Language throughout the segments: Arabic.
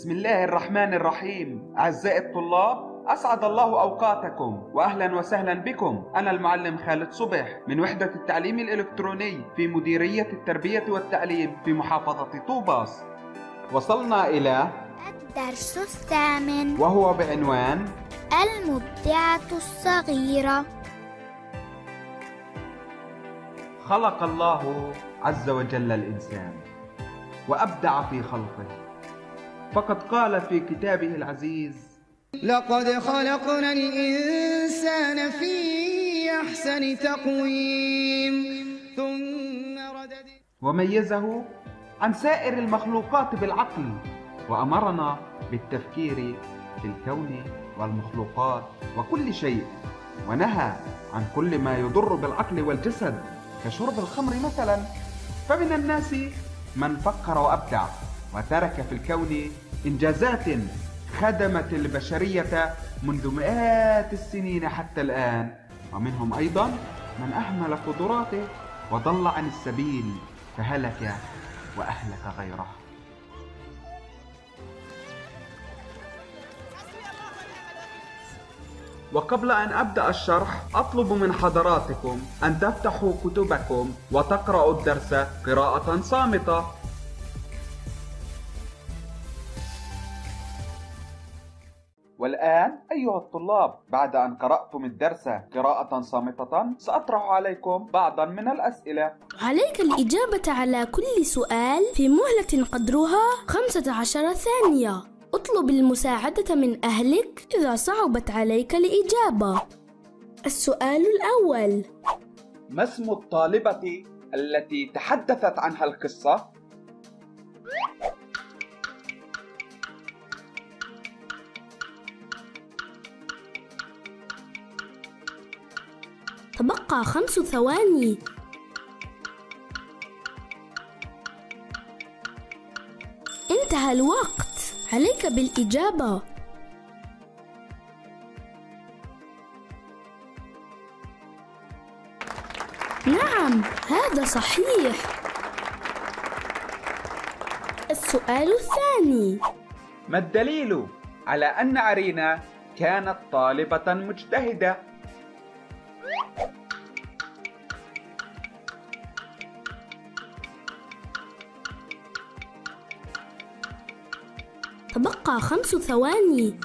بسم الله الرحمن الرحيم. أعزائي الطلاب، أسعد الله أوقاتكم وأهلا وسهلا بكم. أنا المعلم خالد صبح من وحدة التعليم الإلكتروني في مديرية التربية والتعليم في محافظة طوباس. وصلنا إلى الدرس الثامن، وهو بعنوان المبدعة الصغيرة. خلق الله عز وجل الإنسان وأبدع في خلقه، فقد قال في كتابه العزيز: لقد خلقنا الإنسان في أحسن تقويم ثم رددنا. وميزه عن سائر المخلوقات بالعقل، وأمرنا بالتفكير في الكون والمخلوقات وكل شيء، ونهى عن كل ما يضر بالعقل والجسد كشرب الخمر مثلا. فمن الناس من فكر وأبدع وترك في الكون إنجازات خدمت البشرية منذ مئات السنين حتى الآن، ومنهم أيضا من أهمل قدراته وضل عن السبيل فهلك وأهلك غيره. وقبل أن أبدأ الشرح، أطلب من حضراتكم أن تفتحوا كتبكم وتقرأوا الدرس قراءة صامتة. والآن أيها الطلاب، بعد أن قرأتم الدرس قراءة صامتة، سأطرح عليكم بعضا من الأسئلة. عليك الإجابة على كل سؤال في مهلة قدرها 15 ثانية. اطلب المساعدة من أهلك إذا صعبت عليك الإجابة. السؤال الأول: ما اسم الطالبة التي تحدثت عنها القصة؟ تبقى 5 ثواني. انتهى الوقت، عليك بالإجابة. نعم، هذا صحيح. السؤال الثاني: ما الدليل على أن عرينا كانت طالبة مجتهدة؟ تبقى 5 ثواني.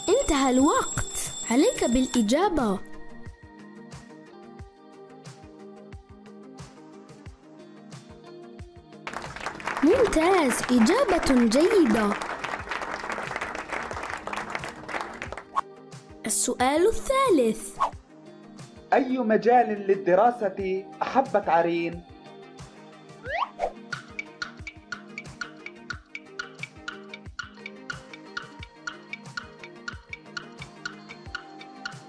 انتهى الوقت، عليك بالإجابة. ممتاز، إجابة جيدة. السؤال الثالث: أي مجال للدراسة أحبت عرين؟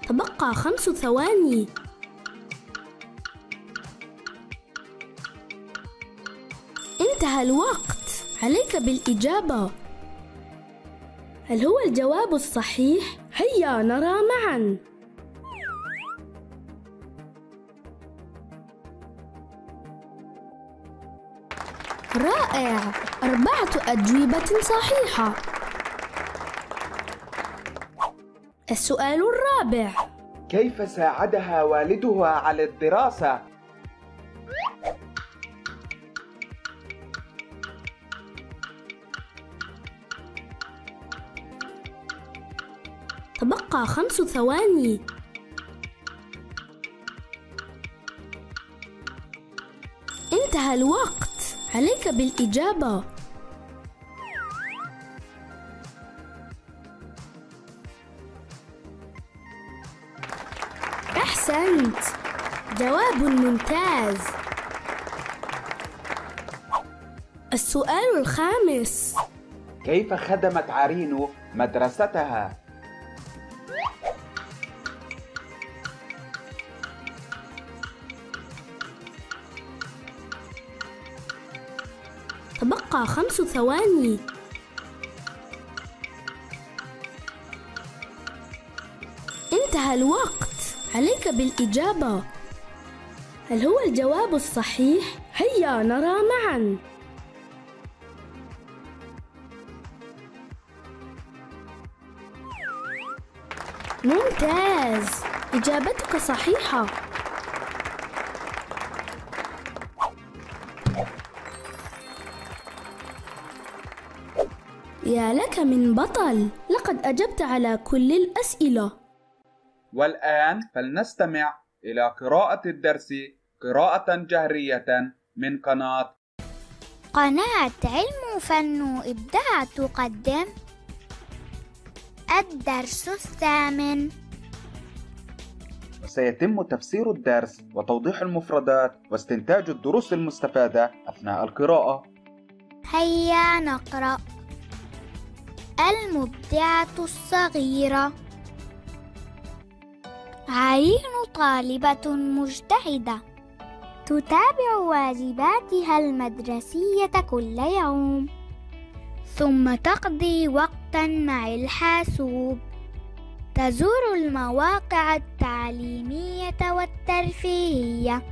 تبقى 5 ثواني. انتهى الوقت، عليك بالإجابة. هل هو الجواب الصحيح؟ هيا نرى معا. رائع، 4 أجوبة صحيحة. السؤال الرابع: كيف ساعدها والدها على الدراسة؟ تبقى 5 ثواني. انتهى الوقت، عليك بالإجابة. أحسنت، جواب ممتاز. السؤال الخامس: كيف خدمت عرين مدرستها؟ تبقى 5 ثواني. انتهى الوقت، عليك بالإجابة. هل هو الجواب الصحيح؟ هيا نرى معا. ممتاز، إجابتك صحيحة. يا لك من بطل، لقد أجبت على كل الأسئلة. والآن فلنستمع إلى قراءة الدرس قراءة جهرية من قناة علم وفن وإبداع تقدم الدرس الثامن. وسيتم تفسير الدرس وتوضيح المفردات واستنتاج الدروس المستفادة أثناء القراءة. هيا نقرأ. المبدعة الصغيرة. عرين طالبة مجتهدة تتابع واجباتها المدرسية كل يوم، ثم تقضي وقتا مع الحاسوب، تزور المواقع التعليمية والترفيهية.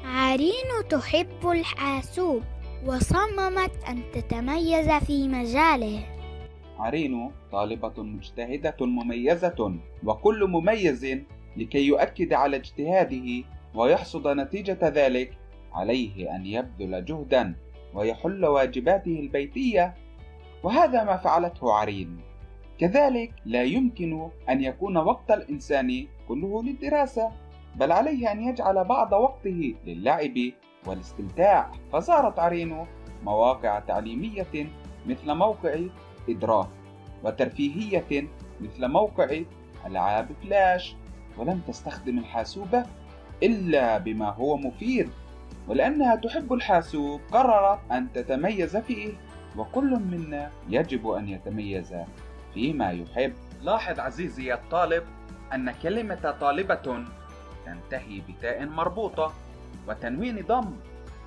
عرين تحب الحاسوب وصممت أن تتميز في مجاله. عرين طالبة مجتهدة مميزة، وكل مميز لكي يؤكد على اجتهاده ويحصد نتيجة ذلك عليه أن يبذل جهدا ويحل واجباته البيتية، وهذا ما فعلته عرين. كذلك لا يمكن أن يكون وقت الإنسان كله للدراسة، بل عليه أن يجعل بعض وقته للعب والاستمتاع. فزارت عرين مواقع تعليمية مثل موقع إدراك، وترفيهية مثل موقع ألعاب فلاش، ولم تستخدم الحاسوب إلا بما هو مفيد، ولأنها تحب الحاسوب قررت أن تتميز فيه، وكل منا يجب أن يتميز فيما يحب. لاحظ عزيزي الطالب أن كلمة طالبة تنتهي بتاء مربوطة وتنوين ضم،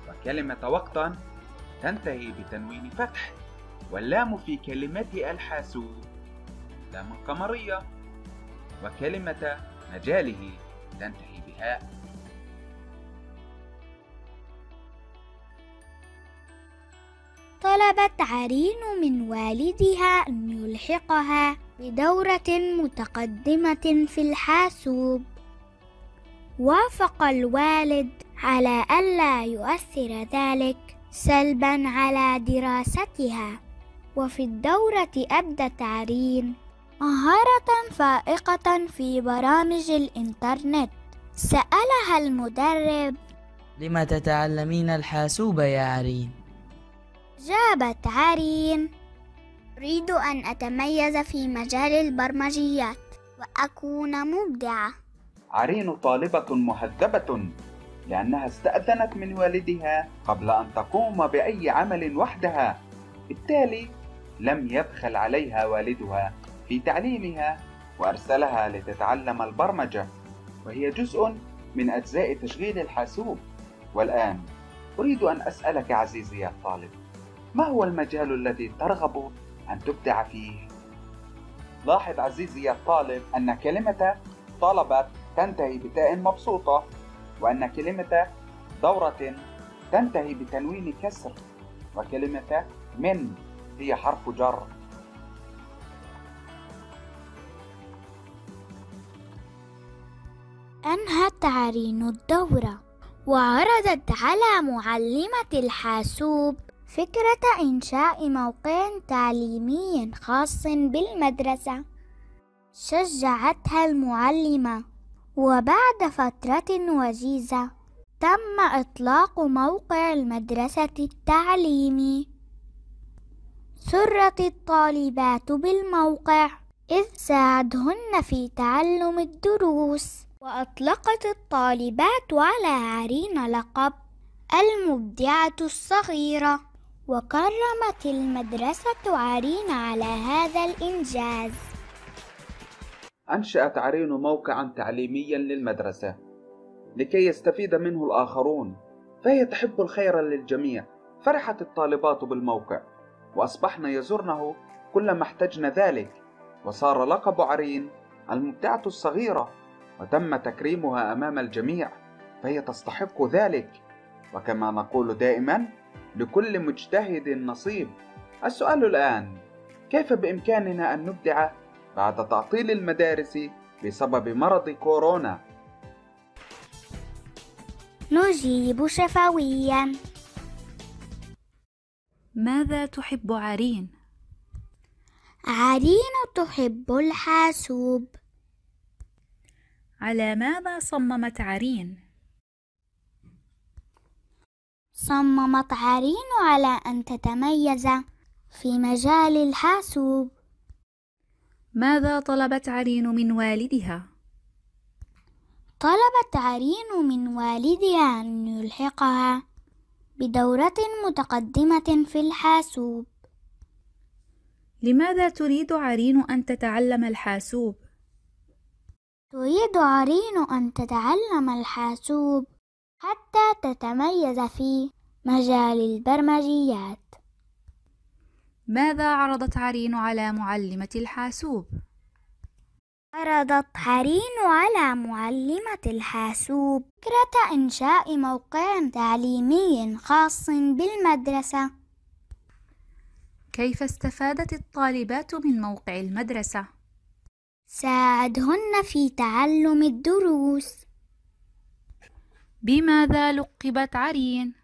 وكلمة وقتا تنتهي بتنوين فتح، واللام في كلمة الحاسوب لام قمرية، وكلمة مجاله تنتهي بهاء. طلبت عرين من والدها أن يلحقها بدورة متقدمة في الحاسوب. وافق الوالد على ألا يؤثر ذلك سلبا على دراستها، وفي الدورة أبدت عرين مهارة فائقة في برامج الإنترنت. سألها المدرب: لم تتعلمين الحاسوب يا عرين؟ جابت عرين: أريد أن أتميز في مجال البرمجيات وأكون مبدعة. عرين طالبة مهذبة لأنها استأذنت من والدها قبل أن تقوم بأي عمل وحدها، بالتالي لم يبخل عليها والدها في تعليمها وأرسلها لتتعلم البرمجة، وهي جزء من أجزاء تشغيل الحاسوب. والآن أريد أن أسألك عزيزي الطالب، ما هو المجال الذي ترغب أن تبدع فيه؟ لاحظ عزيزي الطالب أن كلمة طلبت تنتهي بتاء مبسوطة، وأن كلمة دورة تنتهي بتنوين كسر، وكلمة من هي حرف جر. أنهت عرين الدورة وعرضت على معلمة الحاسوب فكرة إنشاء موقع تعليمي خاص بالمدرسة. شجعتها المعلمة، وبعد فترة وجيزة تم إطلاق موقع المدرسة التعليمي. سرت الطالبات بالموقع إذ ساعدهن في تعلم الدروس، وأطلقت الطالبات على عرين لقب المبدعة الصغيرة، وكرمت المدرسة عرين على هذا الإنجاز. أنشأت عرين موقعا تعليميا للمدرسة لكي يستفيد منه الآخرون، فهي تحب الخير للجميع. فرحت الطالبات بالموقع وأصبحن يزورنه كلما احتجن ذلك، وصار لقب عرين المبدعة الصغيرة، وتم تكريمها أمام الجميع، فهي تستحق ذلك. وكما نقول دائما لكل مجتهد نصيب. السؤال الآن: كيف بإمكاننا أن نبدع بعد تعطيل المدارس بسبب مرض كورونا؟ نجيب شفويا. ماذا تحب عرين؟ عرين تحب الحاسوب. على ماذا صممت عرين؟ صممت عرين على أن تتميز في مجال الحاسوب. ماذا طلبت عرين من والدها؟ طلبت عرين من والدها أن يلحقها بدورة متقدمة في الحاسوب. لماذا تريد عرين أن تتعلم الحاسوب؟ تريد عرين أن تتعلم الحاسوب حتى تتميز في مجال البرمجيات. ماذا عرضت عرين على معلمة الحاسوب؟ عرضت عرين على معلمة الحاسوب فكرة إنشاء موقع تعليمي خاص بالمدرسة. كيف استفادت الطالبات من موقع المدرسة؟ ساعدهن في تعلم الدروس. بماذا لقبت عرين؟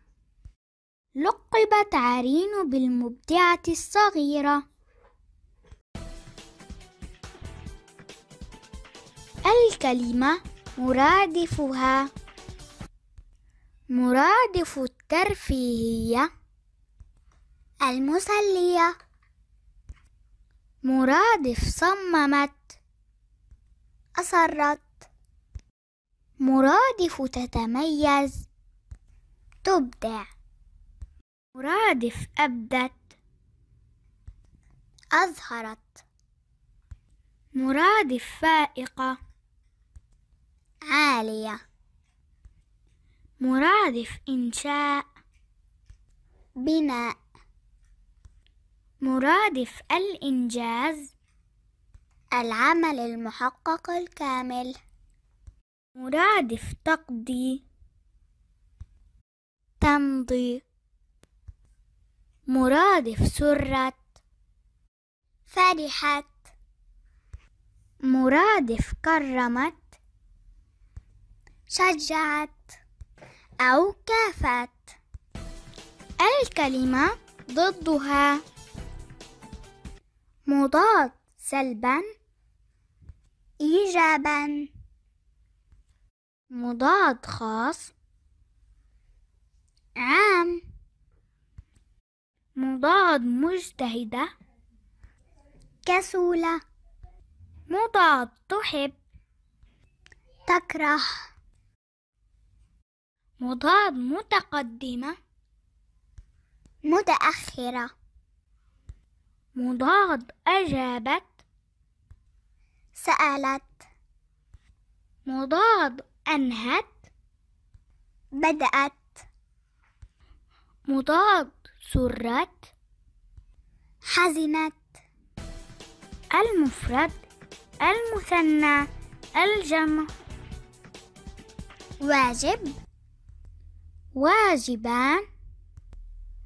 لقبت عرين بالمبدعة الصغيرة. الكلمة مرادفها: مرادف الترفيهية المسلية. مرادف صممت أصرت. مرادف تتميز تبدع. مرادف أبدت أظهرت. مرادف فائقة عالية. مرادف إنشاء بناء. مرادف الإنجاز العمل المحقق الكامل. مرادف تقضي تمضي. مرادف سرت فرحت. مرادف كرمت شجعت أو كافت. الكلمة ضدها: مضاد سلبا إيجابا. مضاد خاص عام. مضاد مجتهدة كسولة. مضاد تحب تكره. مضاد متقدمة متأخرة. مضاد أجابت سألت. مضاد أنهت بدأت. مضاد سرت حزنت. المفرد المثنى الجمع: واجب واجبان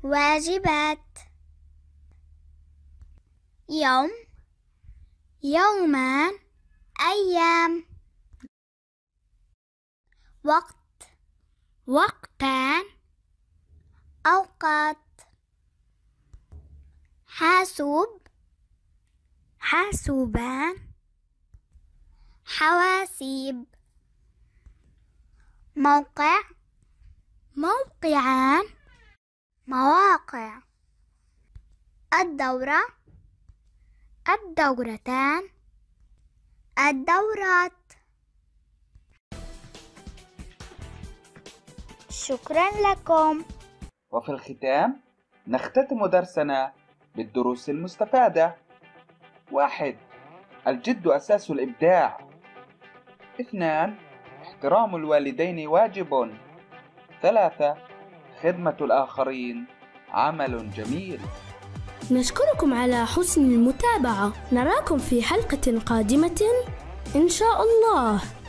واجبات. يوم يومان أيام. وقت وقتان أوقات. حاسوب حاسوبان حواسيب. موقع موقعان مواقع. الدورة الدورتان الدورات. شكرا لكم. وفي الختام نختتم درسنا بالدروس المستفادة. 1. الجد أساس الإبداع. 2. احترام الوالدين واجب. 3. خدمة الآخرين عمل جميل. نشكركم على حسن المتابعة. نراكم في حلقة قادمة إن شاء الله.